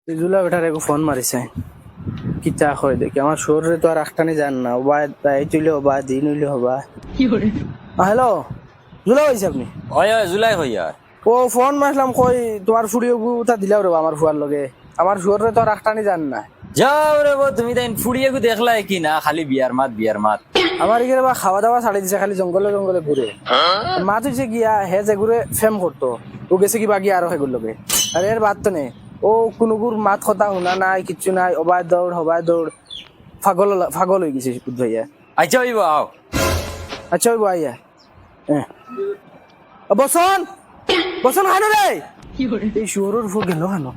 জুলা বেটারে ফোন মারিছে কিতা হয় দেখি আমার শরীরে তো আর একটানি জান না বা তাই তুইলে হবা দিন হইলে হবা হ্যালো জুলা হয়েছে আপনি হয় হয় জুলাই হয় আর ও ফোন মারলাম কই তোমার ফুড়িও তা দিলাও রে আমার ফুয়ার লগে আমার শরীরে তো আর একটানি জান না যাও রে বো তুমি তাই ফুড়িয়ে দেখলাই কি না খালি বিয়ার মাত আমার এখানে বা খাওয়া দাওয়া ছাড়ি দিছে খালি জঙ্গলে জঙ্গলে ঘুরে মা তুইছে গিয়া হে যে ঘুরে ফেম করতো ও গেছে কিবা গিয়া আরো হেগুর লগে আর এর বাদ তো নেই ও কোনোগুর মাত কথা শুনা নাই কিচ্ছু নাই অবাই দৌড় হবাই দৌড় পাগল হয়ে গেছে বুধ ভাইয়া আচ্ছা হইব আও আচ্ছা ওই ভাইয়া বসন বসন খানো রে এই শুয়োরের উপর গেল খানো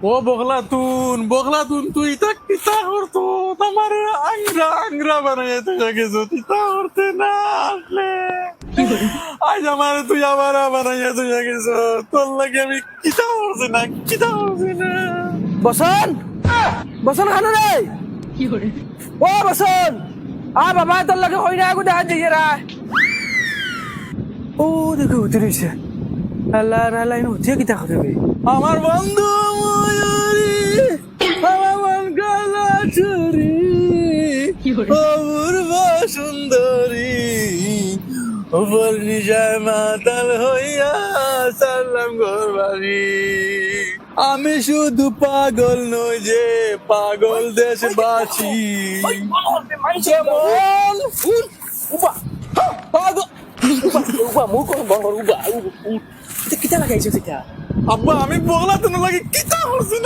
ও বগলাতুন তুই তা কিতা করতো তোমার আংরা বানাইতে গেছো তিতা করতে না আসলে আজ আমার তুই আবার বানাইতে গেছো তোর লাগে আমি কিতা করছি না বসন বসন খানো রে ও বসন আ বাবা তোর লাগে হই না আগু দেখা যাই রা ও দেখো উতরিছে আল্লাহ আল্লাহ উঠিয়ে কিতা করবে আমার বন্ধু ময়ূরী আমার মন গলা চুরি অপূর্ব সুন্দরী উপর নিশায় মাতাল হইয়া সালাম ঘরবাড়ি আমি শুধু পাগল নই যে পাগল দেশবাসী যেমন পাগল কিতা লাগাইছো সেটা আব্বা আমি বগলা তো লাগে কিতা করছি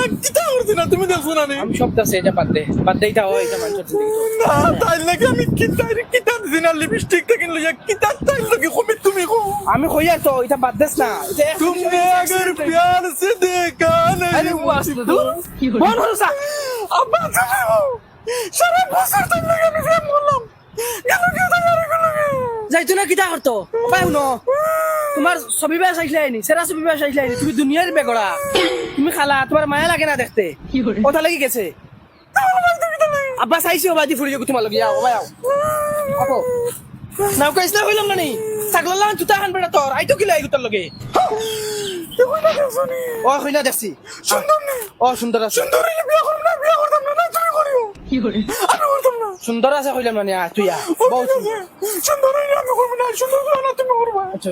না তুমি দেখছো না আমি সব দাসে এটা বাদ দে এটা হয় এটা মানুষের জিন্দগি না তাই লাগে আমি কিতা দিনা লিপস্টিক থেকে লইয়া কিতা তাই লাগে কমে তুমি কো আমি কইয়া তো এটা বাদ দেস না तुमने अगर प्यार से देखा আরে नहीं ওয়াস্ত তো বল হলো সা আব্বা তুমি সারা বছর তাই লাগে আমি প্রেম করলাম কেন কেউ তাই আর গেল যাইতো না কিতা করতো বাই শুনো তোমার ছবি বেশ আইলে আইনি সেরা ছবি বেশ আইলে আইনি তুমি দুনিয়ার বেগড়া তুমি খালা তোমার মায়া লাগে না দেখতে কথা লাগি গেছে আব্বা চাইছি বাদি ফুরি যাবো তোমার লগে যাও বাই আও আপো নাও কইছ না হইলাম না নি ছাগল লান জুতা খান বেড়া তোর আইতো কি লাগি তোর লগে ও হইনা দেখছি সুন্দর না ও সুন্দর আছে সুন্দর হইলে বিয়া করব না বিয়া করতাম না তুমি করিও আমি করতাম না সুন্দর আছে হইলাম না তুই আ বহুত সুন্দর হইলে আমি করব না সুন্দর না তুমি করবা আচ্ছা